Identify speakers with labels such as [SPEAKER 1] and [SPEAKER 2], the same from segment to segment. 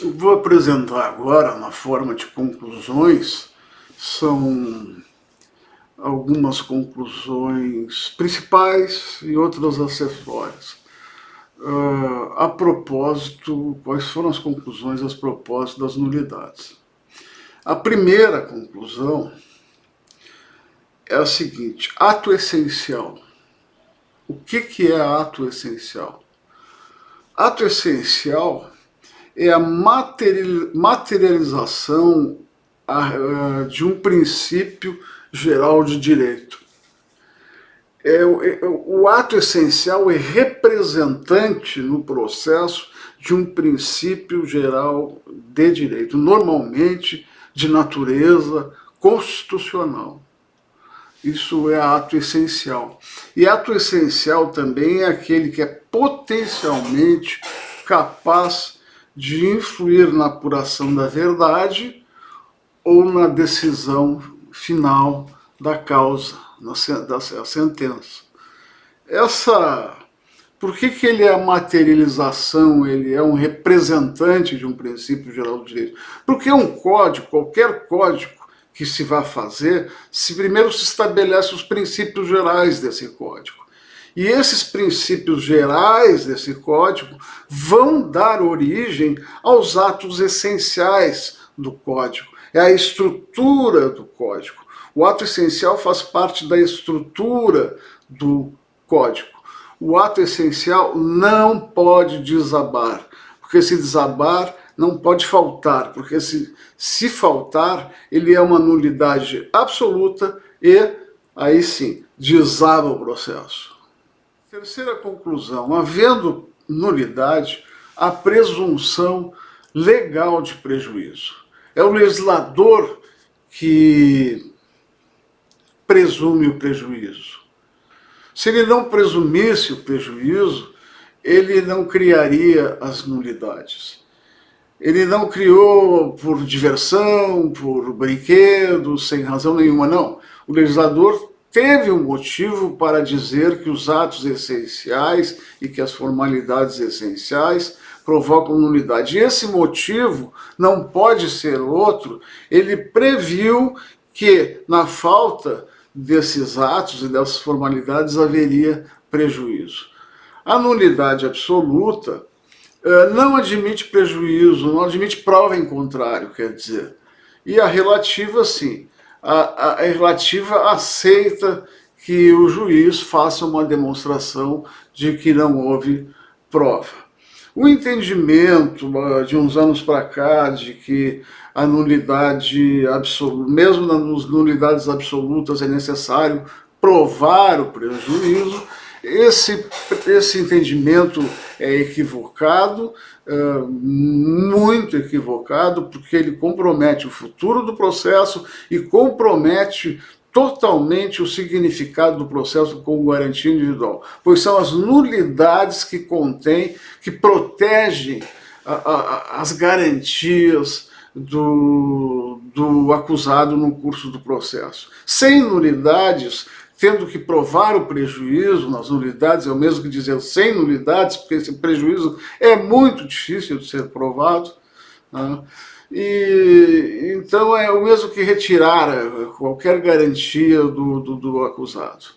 [SPEAKER 1] Eu vou apresentar agora, na forma de conclusões, são algumas conclusões principais e outras acessórias. A propósito, quais foram as conclusões a propósito das nulidades? A primeira conclusão é a seguinte: ato essencial. O que é ato essencial? Ato essencial é a materialização de um princípio geral de direito. O ato essencial é representante no processo de um princípio geral de direito, normalmente de natureza constitucional. Isso é ato essencial. E ato essencial também é aquele que é potencialmente capaz de influir na apuração da verdade ou na decisão final da causa, da sentença. Por que ele é a materialização, ele é um representante de um princípio geral do direito? Porque um código, qualquer código que se vai fazer, primeiro se estabelece os princípios gerais desse código. E esses princípios gerais desse código vão dar origem aos atos essenciais do código. É a estrutura do código. O ato essencial faz parte da estrutura do código. O ato essencial não pode desabar, porque se desabar não pode faltar, porque se faltar, ele é uma nulidade absoluta e, aí sim, desaba o processo. Terceira conclusão: havendo nulidade, há presunção legal de prejuízo. É o legislador que presume o prejuízo. Se ele não presumisse o prejuízo, ele não criaria as nulidades. Ele não criou por diversão, por brinquedo, sem razão nenhuma, não. O legislador teve um motivo para dizer que os atos essenciais e que as formalidades essenciais provocam nulidade. E esse motivo não pode ser outro. Ele previu que, na falta desses atos e dessas formalidades, haveria prejuízo. A nulidade absoluta não admite prejuízo, não admite prova em contrário, quer dizer. E a relativa, sim. A relativa aceita que o juiz faça uma demonstração de que não houve prova. O entendimento de uns anos para cá de que a nulidade absoluta, mesmo nas nulidades absolutas, é necessário provar o prejuízo, esse entendimento é equivocado, muito equivocado, porque ele compromete o futuro do processo e compromete totalmente o significado do processo com garantia individual, pois são as nulidades que contêm, que protegem as garantias do acusado no curso do processo. Sem nulidades, tendo que provar o prejuízo nas nulidades, é o mesmo que dizer sem nulidades, porque esse prejuízo é muito difícil de ser provado, né? E então é o mesmo que retirar qualquer garantia do acusado.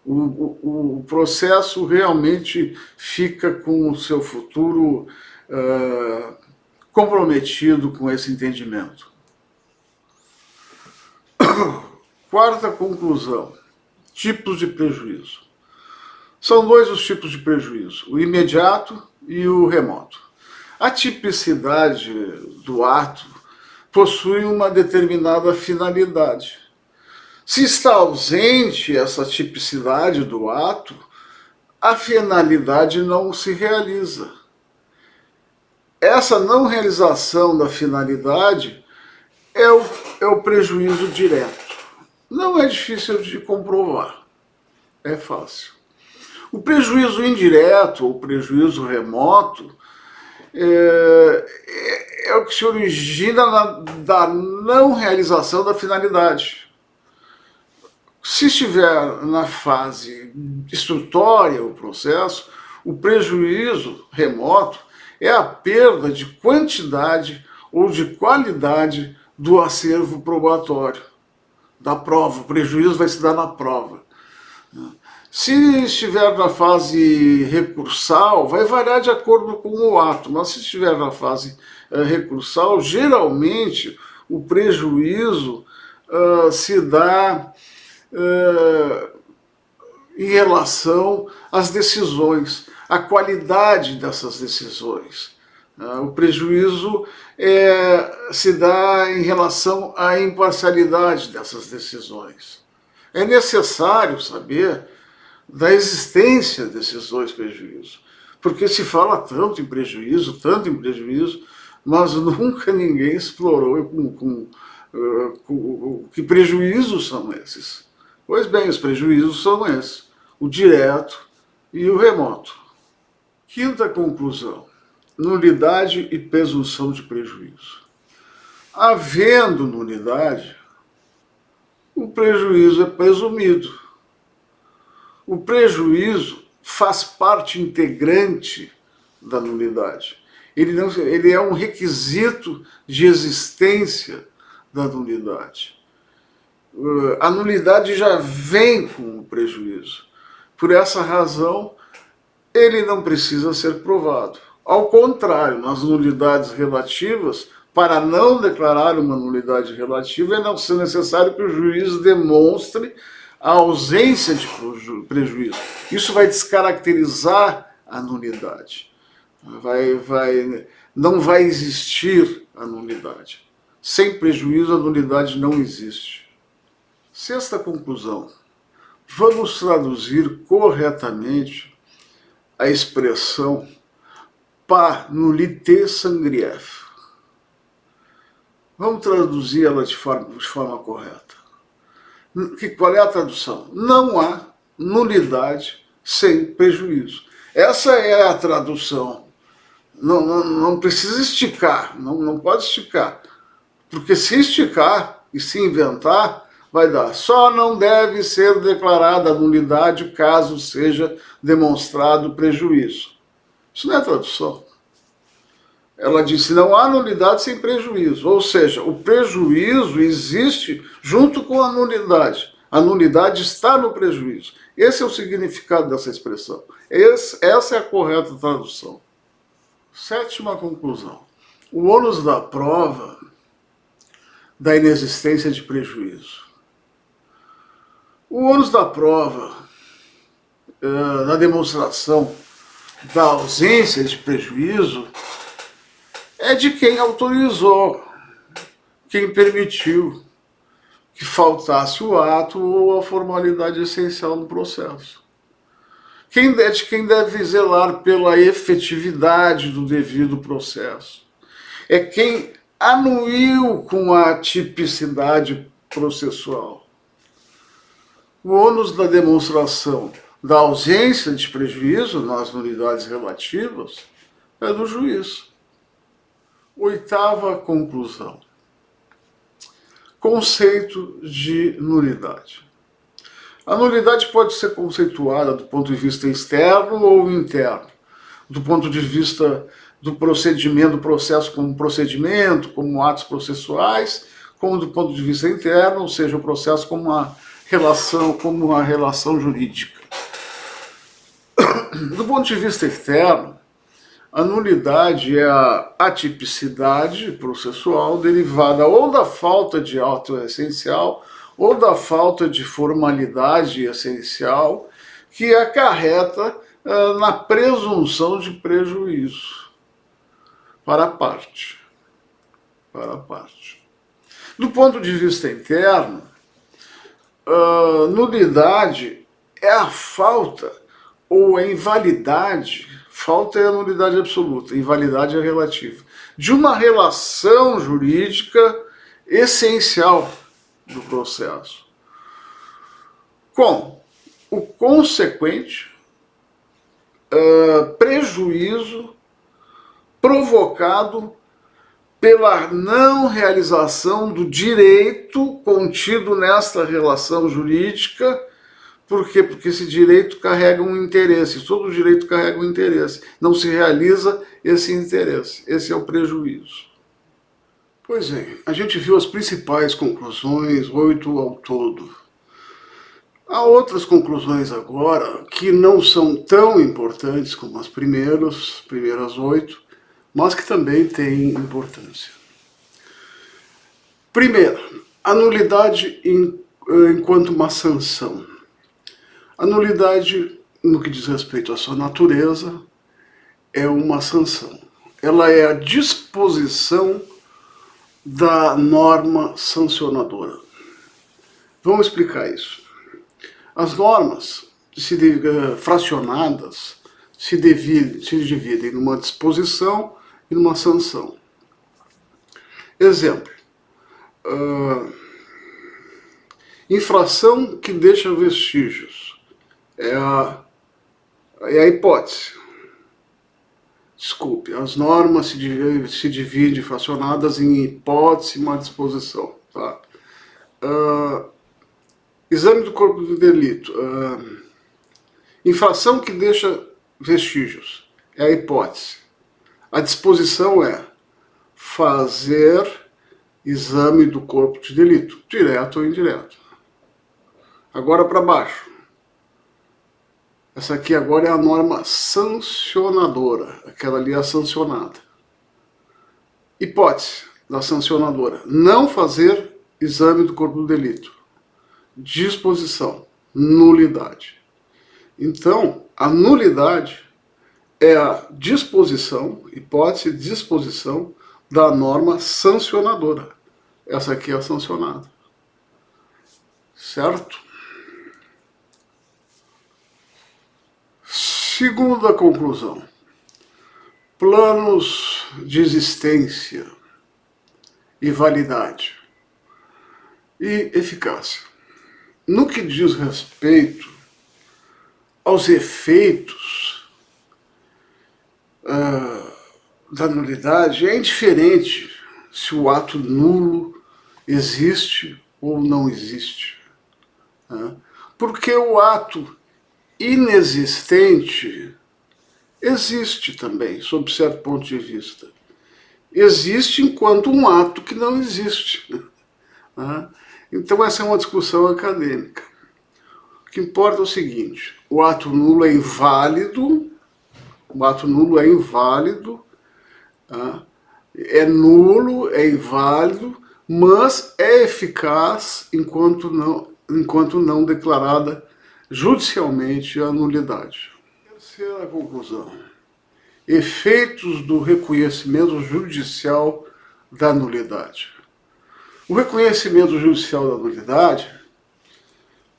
[SPEAKER 1] O processo realmente fica com o seu futuro comprometido com esse entendimento. Quarta conclusão: tipos de prejuízo. São dois os tipos de prejuízo, o imediato e o remoto. A tipicidade do ato possui uma determinada finalidade. Se está ausente essa tipicidade do ato, a finalidade não se realiza. Essa não realização da finalidade é o prejuízo direto. Não é difícil de comprovar, é fácil. O prejuízo indireto ou prejuízo remoto é o que se origina da não realização da finalidade. Se estiver na fase instrutória o processo, o prejuízo remoto é a perda de quantidade ou de qualidade do acervo probatório, da prova. O prejuízo vai se dar na prova. Se estiver na fase recursal, vai variar de acordo com o ato, mas se estiver na fase recursal, geralmente o prejuízo se dá em relação às decisões, à qualidade dessas decisões. O prejuízo se dá em relação à imparcialidade dessas decisões. É necessário saber da existência desses dois prejuízos, porque se fala tanto em prejuízo, mas nunca ninguém explorou que prejuízos são esses. Pois bem, os prejuízos são esses, o direto e o remoto. Quinta conclusão: nulidade e presunção de prejuízo. Havendo nulidade, o prejuízo é presumido. O prejuízo faz parte integrante da nulidade. Ele é um requisito de existência da nulidade. A nulidade já vem com o prejuízo. Por essa razão, ele não precisa ser provado. Ao contrário, nas nulidades relativas, para não declarar uma nulidade relativa, é necessário que o juiz demonstre a ausência de prejuízo. Isso vai descaracterizar a nulidade. Não vai existir a nulidade. Sem prejuízo, a nulidade não existe. Sexta conclusão: vamos traduzir corretamente a expressão par nullité sans grief. Vamos traduzir ela de forma correta. Qual é a tradução? Não há nulidade sem prejuízo. Essa é a tradução. Não precisa esticar, não pode esticar. Porque se esticar e se inventar, vai dar. Só não deve ser declarada a nulidade caso seja demonstrado prejuízo. Isso não é tradução. Ela disse: não há nulidade sem prejuízo. Ou seja, o prejuízo existe junto com a nulidade. A nulidade está no prejuízo. Esse é o significado dessa expressão. Essa é a correta tradução. Sétima conclusão: o ônus da prova da inexistência de prejuízo. O ônus da prova da demonstração da ausência de prejuízo é de quem autorizou, quem permitiu que faltasse o ato ou a formalidade essencial no processo. De quem deve zelar pela efetividade do devido processo. É quem anuiu com a tipicidade processual. O ônus da demonstração da ausência de prejuízo nas nulidades relativas é do juiz. Oitava conclusão: conceito de nulidade. A nulidade pode ser conceituada do ponto de vista externo ou interno, do ponto de vista do procedimento, do processo como procedimento, como atos processuais, como do ponto de vista interno, ou seja, o processo como uma relação jurídica. Do ponto de vista externo, a nulidade é a atipicidade processual derivada ou da falta de ato essencial ou da falta de formalidade essencial que acarreta na presunção de prejuízo para a parte. Do ponto de vista interno, nulidade é a falta ou a invalidade. Falta é a nulidade absoluta, invalidade é relativa, de uma relação jurídica essencial do processo, com o consequente prejuízo provocado pela não realização do direito contido nesta relação jurídica Por quê? Porque esse direito carrega um interesse, todo direito carrega um interesse. Não se realiza esse interesse. Esse é o prejuízo. Pois é, a gente viu as principais conclusões, 8 ao todo. Há outras conclusões agora que não são tão importantes como as primeiras 8, mas que também têm importância. Primeiro, a nulidade enquanto uma sanção. A nulidade, no que diz respeito à sua natureza, é uma sanção. Ela é a disposição da norma sancionadora. Vamos explicar isso. As normas fracionadas se dividem numa disposição e numa sanção. Exemplo. Infração que deixa vestígios. É a hipótese. Desculpe, as normas se dividem fracionadas em hipótese e uma disposição. Tá? Exame do corpo do delito. Infração que deixa vestígios. É a hipótese. A disposição é fazer exame do corpo de delito, direto ou indireto. Agora para baixo. Essa aqui agora é a norma sancionadora, aquela ali é a sancionada. Hipótese da sancionadora, não fazer exame do corpo do delito. Disposição, nulidade. Então, a nulidade é a disposição, hipótese, disposição da norma sancionadora. Essa aqui é a sancionada. Certo? Segunda conclusão. Planos de existência e validade e eficácia. No que diz respeito aos efeitos da nulidade, é indiferente se o ato nulo existe ou não existe. Porque o ato inexistente existe também, sob certo ponto de vista. Existe enquanto um ato que não existe. Então essa é uma discussão acadêmica. O que importa é o seguinte: o ato nulo é inválido, é nulo, é inválido, mas é eficaz enquanto não declarada judicialmente a nulidade. Terceira conclusão. Efeitos do reconhecimento judicial da nulidade. O reconhecimento judicial da nulidade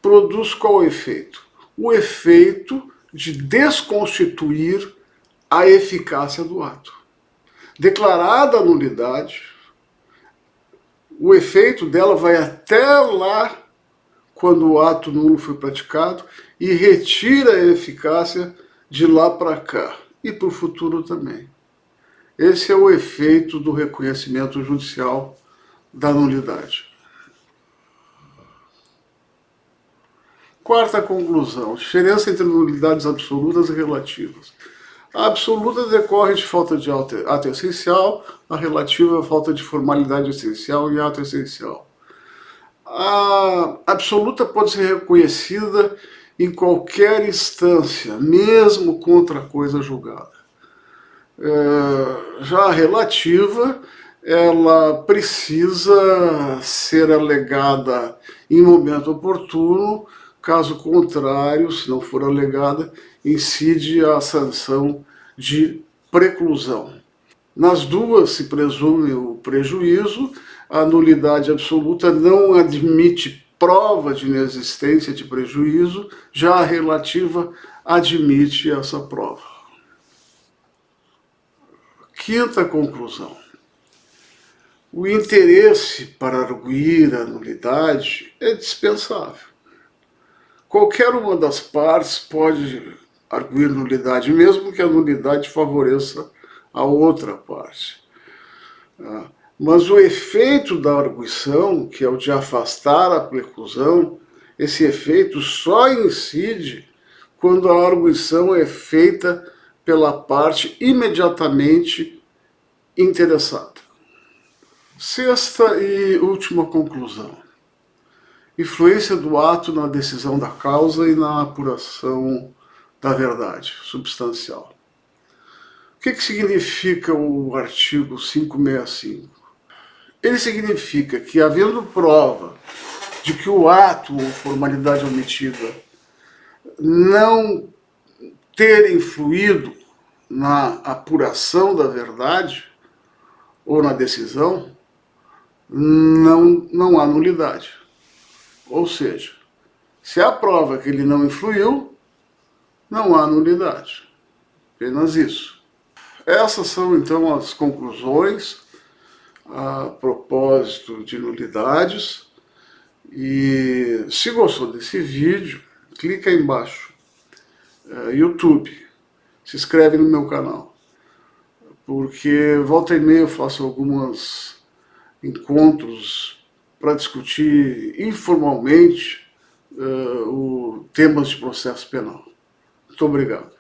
[SPEAKER 1] produz qual efeito? O efeito de desconstituir a eficácia do ato. Declarada a nulidade, o efeito dela vai até lá quando o ato nulo foi praticado e retira a eficácia de lá para cá e para o futuro também. Esse é o efeito do reconhecimento judicial da nulidade. Quarta conclusão: diferença entre nulidades absolutas e relativas. A absoluta decorre de falta de ato essencial, a relativa é falta de formalidade essencial e ato essencial. A absoluta pode ser reconhecida em qualquer instância, mesmo contra a coisa julgada. Já a relativa, ela precisa ser alegada em momento oportuno, caso contrário, se não for alegada, incide a sanção de preclusão. Nas duas se presume o prejuízo, a nulidade absoluta não admite prova de inexistência de prejuízo, já a relativa admite essa prova. Quinta conclusão. O interesse para arguir a nulidade é dispensável. Qualquer uma das partes pode arguir nulidade, mesmo que a nulidade favoreça a outra parte. Mas o efeito da arguição, que é o de afastar a preclusão, esse efeito só incide quando a arguição é feita pela parte imediatamente interessada. Sexta e última conclusão. Influência do ato na decisão da causa e na apuração da verdade substancial. O que significa o artigo 565? Ele significa que, havendo prova de que o ato ou formalidade omitida não ter influído na apuração da verdade ou na decisão, não há nulidade. Ou seja, se há prova que ele não influiu, não há nulidade. Apenas isso. Essas são, então, as conclusões a propósito de nulidades. E se gostou desse vídeo, clica aí embaixo, YouTube, se inscreve no meu canal, porque volta e meia eu faço alguns encontros para discutir informalmente temas de processo penal. Muito obrigado.